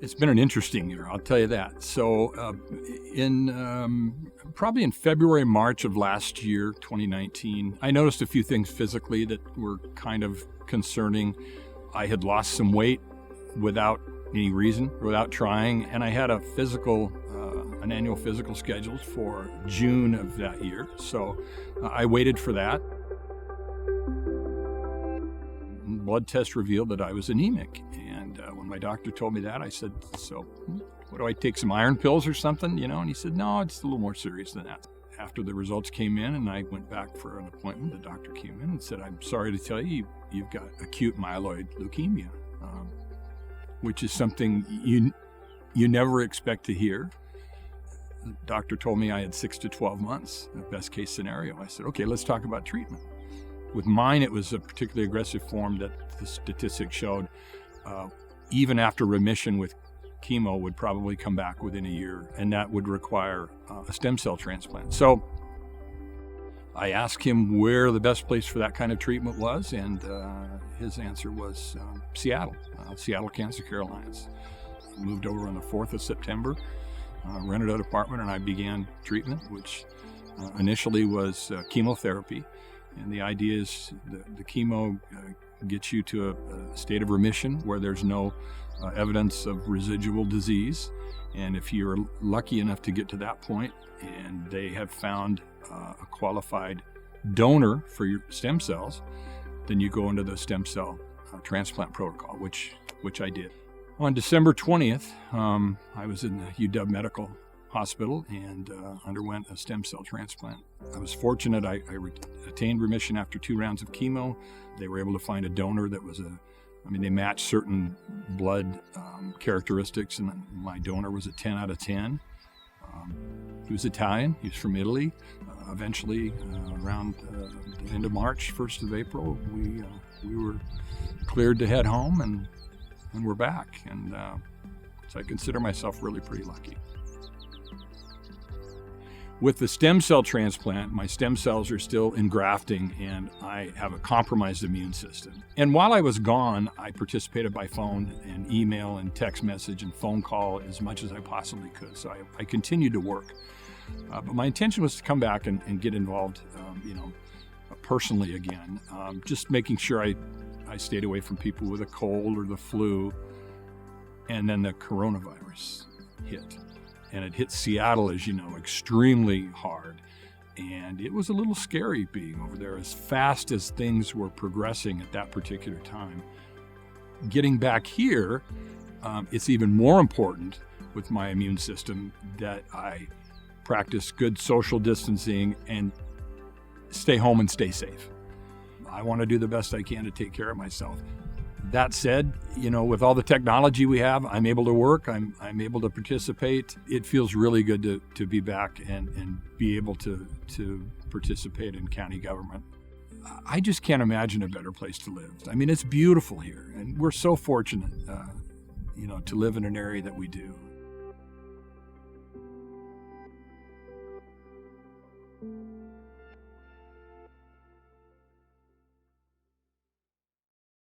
It's been an interesting year, I'll tell you that. So probably in February, March of last year, 2019, I noticed a few things physically that were kind of concerning. I had lost some weight without any reason, without trying, and I had an annual physical scheduled for June of that year. So I waited for that. Blood test revealed that I was anemic. And when my doctor told me that, I said, so what do I take, some iron pills or something? And he said, no, it's a little more serious than that. After the results came in and I went back for an appointment, the doctor came in and said, I'm sorry to tell you, you've got acute myeloid leukemia, which is something you never expect to hear. The doctor told me I had 6 to 12 months, the best case scenario. I said, okay, let's talk about treatment. With mine, it was a particularly aggressive form that the statistics showed even after remission with chemo would probably come back within a year, and that would require a stem cell transplant. So I asked him where the best place for that kind of treatment was, and his answer was Seattle Cancer Care Alliance. I moved over on the 4th of September, rented an apartment, and I began treatment, which initially was chemotherapy. And the idea is the chemo gets you to a state of remission where there's no evidence of residual disease. And if you're lucky enough to get to that point and they have found a qualified donor for your stem cells, then you go into the stem cell transplant protocol, which I did. On December 20th, I was in the UW Medical Hospital and underwent a stem cell transplant. I was fortunate. I attained remission after 2 rounds of chemo. They were able to find a donor that was they matched certain blood characteristics, and my donor was a 10 out of 10. He was Italian. He was from Italy. Eventually, around the end of March, 1st of April, we were cleared to head home, and we're back. And so I consider myself really pretty lucky. With the stem cell transplant, my stem cells are still engrafting and I have a compromised immune system. And while I was gone, I participated by phone and email and text message and phone call as much as I possibly could. So I continued to work. But my intention was to come back and get involved, personally again, just making sure I stayed away from people with a cold or the flu. And then the coronavirus hit. And it hit Seattle, as you know, extremely hard. And it was a little scary being over there as fast as things were progressing at that particular time. Getting back here, it's even more important with my immune system that I practice good social distancing and stay home and stay safe. I want to do the best I can to take care of myself. That said, with all the technology we have, I'm able to work, I'm able to participate. It feels really good to be back and be able to participate in county government. I just can't imagine a better place to live. It's beautiful here, and we're so fortunate, to live in an area that we do.